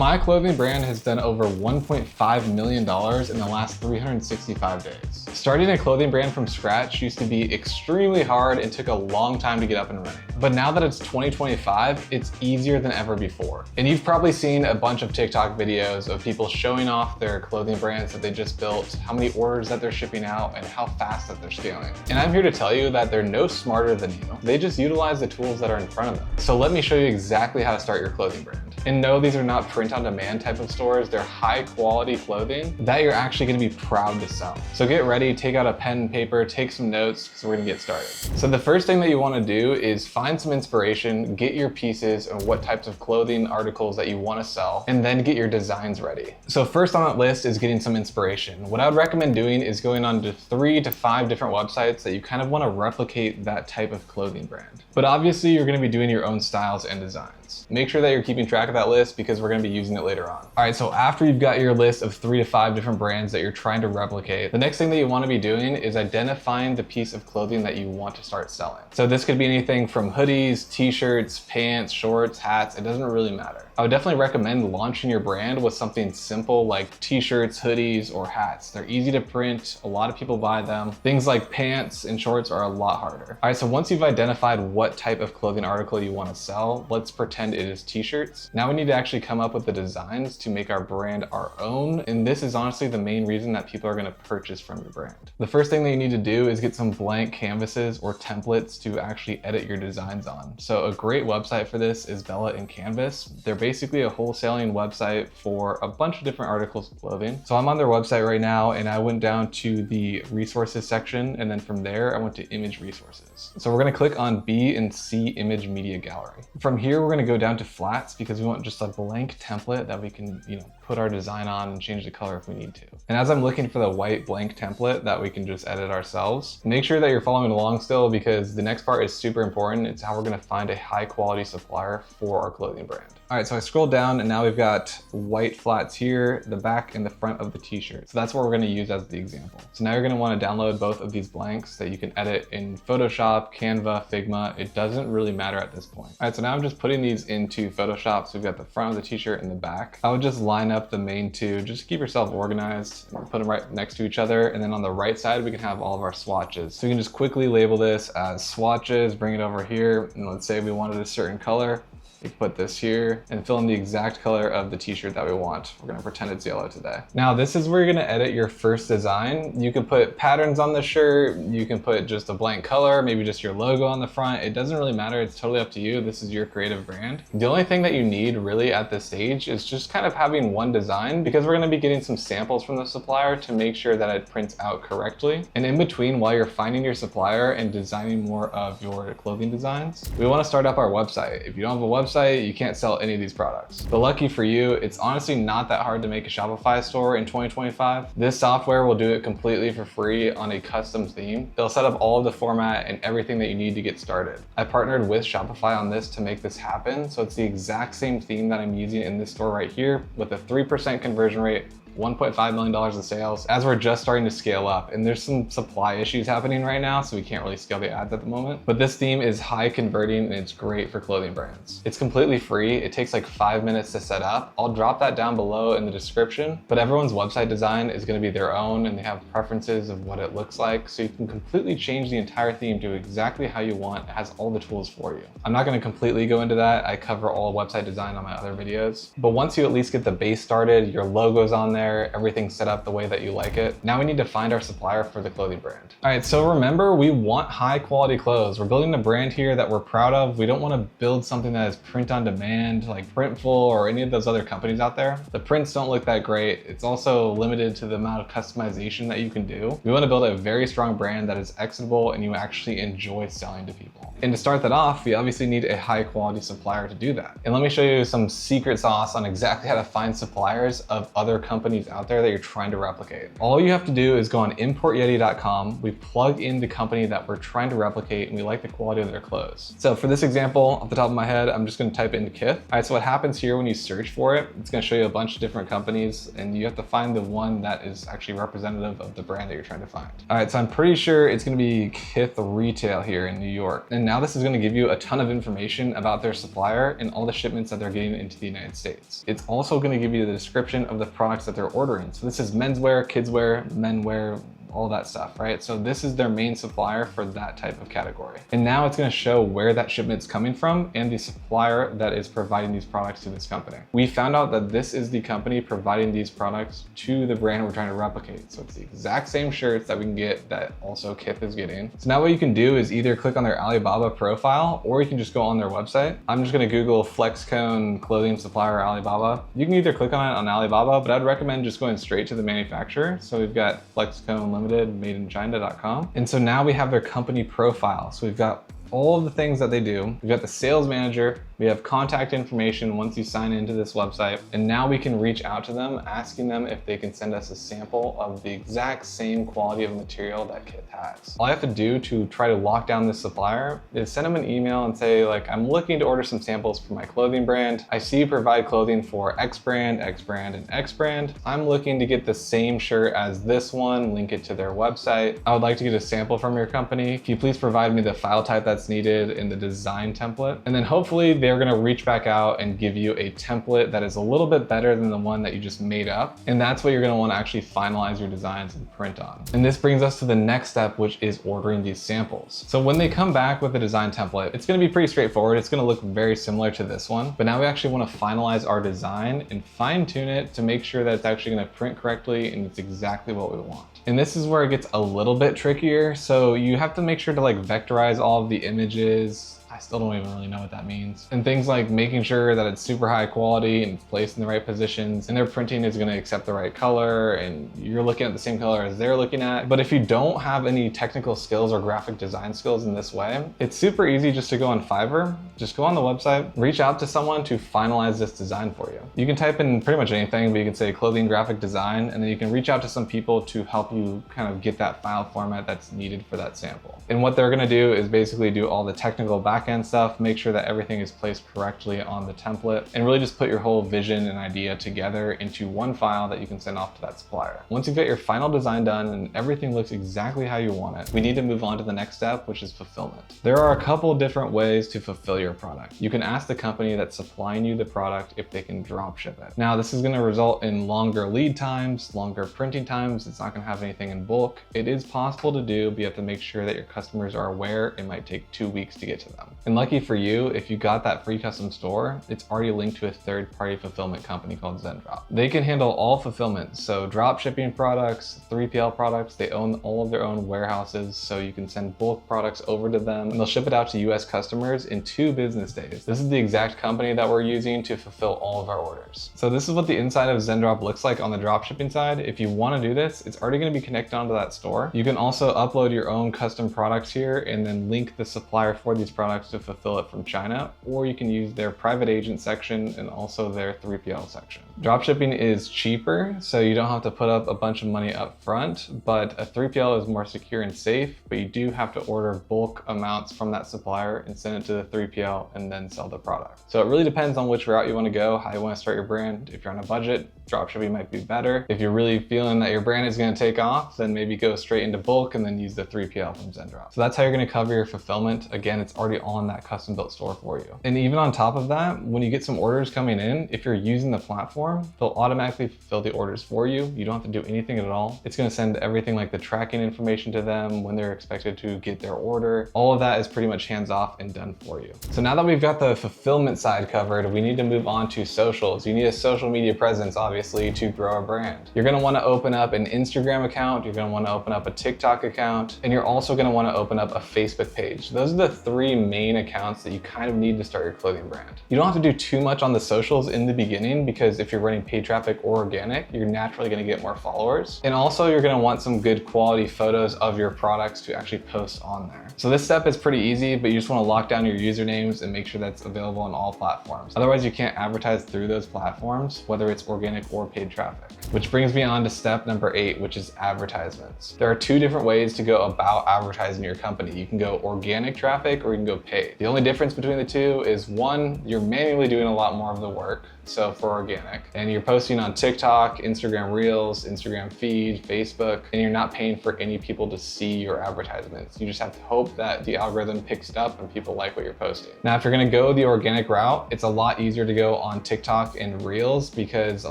my clothing brand has done over $1.5 million in the last 365 days. Starting a clothing brand from scratch used to be extremely hard and took a long time to get up and running. But now that it's 2025, it's easier than ever before. And you've probably seen a bunch of TikTok videos of people showing off their clothing brands that they just built, how many orders that they're shipping out, and how fast that they're scaling. And I'm here to tell you that they're no smarter than you. They just utilize the tools that are in front of them. So let me show you exactly how to start your clothing brand. And no, these are not print-on-demand type of stores. They're high-quality clothing that you're actually gonna be proud to sell. So get ready, take out a pen and paper, take some notes, because we're gonna get started. So the first thing that you wanna do is find some inspiration, get your pieces and what types of clothing articles that you wanna sell, and then get your designs ready. So first on that list is getting some inspiration. What I would recommend doing is going on to 3 to 5 different websites that you kind of wanna replicate that type of clothing brand. But obviously you're gonna be doing your own styles and designs. Make sure that you're keeping track of that list because we're gonna be using it later on. All right, so after you've got your list of 3 to 5 different brands that you're trying to replicate, the next thing that you wanna be doing is identifying the piece of clothing that you want to start selling. So this could be anything from hoodies, t-shirts, pants, shorts, hats, it doesn't really matter. I would definitely recommend launching your brand with something simple like t-shirts, hoodies, or hats. They're easy to print, a lot of people buy them. Things like pants and shorts are a lot harder. All right, so once you've identified what type of clothing article you wanna sell, let's pretend it is t-shirts. Now we need to actually come up with the designs to make our brand our own. And this is honestly the main reason that people are gonna purchase from your brand. The first thing that you need to do is get some blank canvases or templates to actually edit your designs on. So a great website for this is Bella and Canvas. They're basically a wholesaling website for a bunch of different articles of clothing. So I'm on their website right now and I went down to the resources section, and then from there I went to image resources. So we're gonna click on B and C image media gallery. From here we're gonna go down to flats because we want just a blank template that we can, put our design on and change the color if we need to. And as I'm looking for the white blank template that we can just edit ourselves, make sure that you're following along still because the next part is super important. It's how we're gonna find a high quality supplier for our clothing brand. All right, so I scrolled down and now we've got white flats here, the back and the front of the t-shirt. So that's what we're gonna use as the example. So now you're gonna wanna download both of these blanks that you can edit in Photoshop, Canva, Figma. It doesn't really matter at this point. All right, so now I'm just putting these into Photoshop. So we've got the front of the t-shirt and the back. I would just line up the main two, just to keep yourself organized, put them right next to each other. And then on the right side, we can have all of our swatches. So you can just quickly label this as swatches, bring it over here. And let's say we wanted a certain color. We can put this here and fill in the exact color of the t-shirt that we want. We're gonna pretend it's yellow today. Now this is where you're gonna edit your first design. You can put patterns on the shirt, you can put just a blank color, maybe just your logo on the front. It doesn't really matter, it's totally up to you. This is your creative brand. The only thing that you need really at this stage is just kind of having one design because we're gonna be getting some samples from the supplier to make sure that it prints out correctly. And in between, while you're finding your supplier and designing more of your clothing designs, we wanna start up our website. If you don't have a website, you can't sell any of these products. But lucky for you, it's honestly not that hard to make a Shopify store in 2025. This software will do it completely for free on a custom theme. It'll set up all of the format and everything that you need to get started. I partnered with Shopify on this to make this happen. So it's the exact same theme that I'm using in this store right here with a 3% conversion rate, $1.5 million in sales as we're just starting to scale up. And there's some supply issues happening right now, so we can't really scale the ads at the moment. But this theme is high converting and it's great for clothing brands. It's completely free. It takes like 5 minutes to set up. I'll drop that down below in the description, but everyone's website design is gonna be their own and they have preferences of what it looks like. So you can completely change the entire theme to exactly how you want. It has all the tools for you. I'm not gonna completely go into that. I cover all website design on my other videos. But once you at least get the base started, your logo's on there, everything's set up the way that you like it. Now we need to find our supplier for the clothing brand. All right, so remember, we want high quality clothes. We're building a brand here that we're proud of. We don't want to build something that is print on demand like Printful or any of those other companies out there. The prints don't look that great. It's also limited to the amount of customization that you can do. We want to build a very strong brand that is exitable and you actually enjoy selling to people. And to start that off, we obviously need a high quality supplier to do that. And let me show you some secret sauce on exactly how to find suppliers of other company companies out there that you're trying to replicate. All you have to do is go on importyeti.com. We plug in the company that we're trying to replicate and we like the quality of their clothes. So for this example, off the top of my head, I'm just gonna type it into Kith. All right, so what happens here when you search for it, it's gonna show you a bunch of different companies and you have to find the one that is actually representative of the brand that you're trying to find. All right, so I'm pretty sure it's gonna be Kith Retail here in New York. And now this is gonna give you a ton of information about their supplier and all the shipments that they're getting into the United States. It's also gonna give you the description of the products that they're ordering. So this is menswear, kidswear, menwear, all that stuff, right? So this is their main supplier for that type of category. And now it's gonna show where that shipment's coming from and the supplier that is providing these products to this company. We found out that this is the company providing these products to the brand we're trying to replicate. So it's the exact same shirts that we can get that also Kith is getting. So now what you can do is either click on their Alibaba profile or you can just go on their website. I'm just gonna Google Flexcone clothing supplier Alibaba. You can either click on it on Alibaba, but I'd recommend just going straight to the manufacturer. So we've got Flexcone Limited, madeinchina.com. And so now we have their company profile. So we've got all of the things that they do. We've got the sales manager, we have contact information once you sign into this website, and now we can reach out to them, asking them if they can send us a sample of the exact same quality of material that Kith has. All I have to do to try to lock down this supplier is send them an email and say, like, I'm looking to order some samples for my clothing brand. I see you provide clothing for X brand, X brand, and X brand. I'm looking to get the same shirt as this one, link it to their website. I would like to get a sample from your company. Can you please provide me the file type that's needed in the design template? And then hopefully they're gonna reach back out and give you a template that is a little bit better than the one that you just made up. And that's what you're gonna wanna actually finalize your designs and print on. And this brings us to the next step, which is ordering these samples. So when they come back with the design template, it's gonna be pretty straightforward. It's gonna look very similar to this one, but now we actually wanna finalize our design and fine tune it to make sure that it's actually gonna print correctly and it's exactly what we want. And this is where it gets a little bit trickier. So you have to make sure to like vectorize all of the images. I still don't even really know what that means. And things like making sure that it's super high quality and it's placed in the right positions and their printing is gonna accept the right color and you're looking at the same color as they're looking at. But if you don't have any technical skills or graphic design skills in this way, it's super easy just to go on Fiverr, just go on the website, reach out to someone to finalize this design for you. You can type in pretty much anything, but you can say clothing graphic design, and then you can reach out to some people to help you kind of get that file format that's needed for that sample. And what they're gonna do is basically do all the technical backend stuff, make sure that everything is placed correctly on the template, and really just put your whole vision and idea together into one file that you can send off to that supplier. Once you've got your final design done and everything looks exactly how you want it, we need to move on to the next step, which is fulfillment. There are a couple different ways to fulfill your product. You can ask the company that's supplying you the product if they can drop ship it. Now, this is gonna result in longer lead times, longer printing times. It's not gonna have anything in bulk. It is possible to do, but you have to make sure that your customers are aware it might take 2 weeks to get to them. And lucky for you, if you got that free custom store, it's already linked to a third-party fulfillment company called Zendrop. They can handle all fulfillment. So drop shipping products, 3PL products, they own all of their own warehouses. So you can send bulk products over to them and they'll ship it out to US customers in 2 business days. This is the exact company that we're using to fulfill all of our orders. So this is what the inside of Zendrop looks like on the drop shipping side. If you want to do this, it's already going to be connected onto that store. You can also upload your own custom products here and then link the supplier for these products to fulfill it from China, or you can use their private agent section and also their 3PL section. Dropshipping is cheaper, so you don't have to put up a bunch of money up front, but a 3PL is more secure and safe, but you do have to order bulk amounts from that supplier and send it to the 3PL and then sell the product. So it really depends on which route you want to go, how you want to start your brand. If you're on a budget, dropshipping might be better. If you're really feeling that your brand is going to take off, then maybe go straight into bulk and then use the 3PL from Zendrop. So that's how you're going to cover your fulfillment. Again, it's already on that custom built store for you. And even on top of that, when you get some orders coming in, if you're using the platform, they'll automatically fulfill the orders for you. You don't have to do anything at all. It's going to send everything like the tracking information to them, when they're expected to get their order. All of that is pretty much hands off and done for you. So now that we've got the fulfillment side covered, we need to move on to socials. You need a social media presence, obviously, to grow a brand. You're going to want to open up an Instagram account. You're going to want to open up a TikTok account, and you're also going to want to open up a Facebook page. Those are the 3 main main accounts that you kind of need to start your clothing brand. You don't have to do too much on the socials in the beginning, because if you're running paid traffic or organic, you're naturally going to get more followers. And also you're going to want some good quality photos of your products to actually post on there. So this step is pretty easy, but you just want to lock down your usernames and make sure that's available on all platforms. Otherwise you can't advertise through those platforms, whether it's organic or paid traffic. Which brings me on to step number 8, which is advertisements. There are 2 different ways to go about advertising your company. You can go organic traffic or you can go paid. The only difference between the two is, one, you're manually doing a lot more of the work. So for organic, and you're posting on TikTok, Instagram Reels, Instagram feed, Facebook, and you're not paying for any people to see your advertisements. You just have to hope that the algorithm picks it up and people like what you're posting. Now, if you're gonna go the organic route, it's a lot easier to go on TikTok and Reels, because a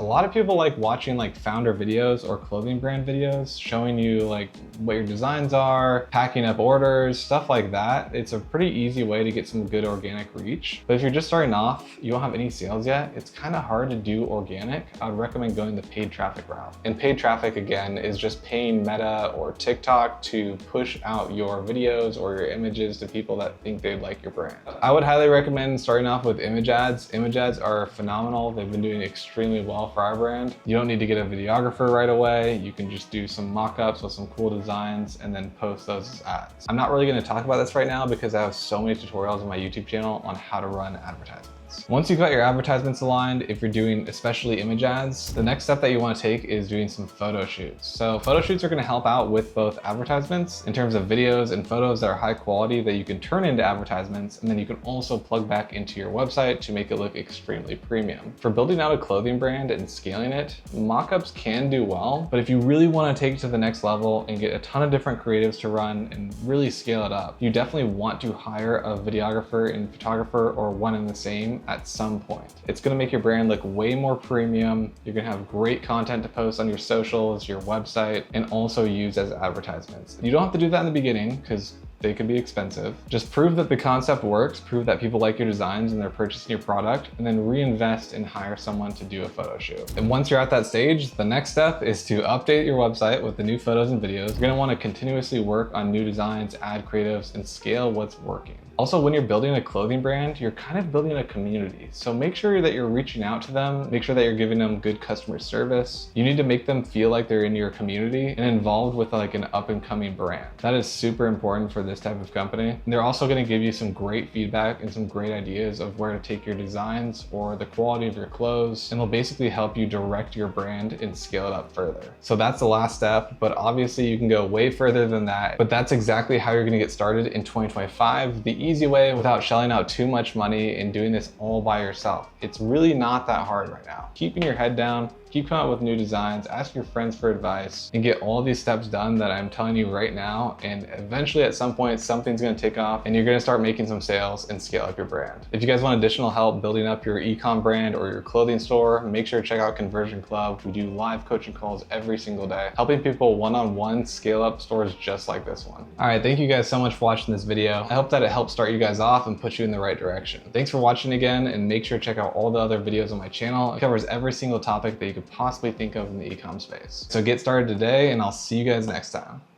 lot of people like watching like founder videos or clothing brand videos showing you like what your designs are, packing up orders, stuff like that. It's a pretty easy way to get some good organic reach. But if you're just starting off, you don't have any sales yet, it's kind of hard to do organic. I would recommend going the paid traffic route. And paid traffic, again, is just paying Meta or TikTok to push out your videos or your images to people that think they'd like your brand. I would highly recommend starting off with image ads. Image ads are phenomenal. They've been doing extremely well for our brand. You don't need to get a videographer right away. You can just do some mock-ups with some cool designs and then post those as ads. I'm not really going to talk about this right now because I have so many tutorials on my YouTube channel on how to run advertisements. Once you've got your advertisements aligned, if you're doing especially image ads, the next step that you want to take is doing some photo shoots. So photo shoots are going to help out with both advertisements in terms of videos and photos that are high quality that you can turn into advertisements, and then you can also plug back into your website to make it look extremely premium. For building out a clothing brand and scaling it, mock-ups can do well, but if you really want to take it to the next level and get a ton of different creatives to run and really scale it up, you definitely want to hire a videographer and photographer or one and the same at some point. It's going to make your brand look way more premium. You're going to have great content to post on your socials, your website, and also use as advertisements. You don't have to do that in the beginning because they can be expensive. Just prove that the concept works, prove that people like your designs and they're purchasing your product, and then reinvest and hire someone to do a photo shoot. And once you're at that stage, the next step is to update your website with the new photos and videos. You're gonna wanna continuously work on new designs, add creatives, and scale what's working. Also, when you're building a clothing brand, you're kind of building a community. So make sure that you're reaching out to them, make sure that you're giving them good customer service. You need to make them feel like they're in your community and involved with like an up and coming brand. That is super important for this type of company. And they're also gonna give you some great feedback and some great ideas of where to take your designs or the quality of your clothes. And they'll basically help you direct your brand and scale it up further. So that's the last step, but obviously you can go way further than that. But that's exactly how you're gonna get started in 2025. The easy way without shelling out too much money and doing this all by yourself. It's really not that hard right now. Keeping your head down, keep coming up with new designs, ask your friends for advice, and get all these steps done that I'm telling you right now. And eventually at some point, something's gonna take off and you're gonna start making some sales and scale up your brand. If you guys want additional help building up your ecom brand or your clothing store, make sure to check out Conversion Club. We do live coaching calls every single day, helping people one-on-one scale up stores just like this one. All right, thank you guys so much for watching this video. I hope that it helps start you guys off and put you in the right direction. Thanks for watching again, and make sure to check out all the other videos on my channel. It covers every single topic that you could possibly think of in the ecom space. So get started today, and I'll see you guys next time.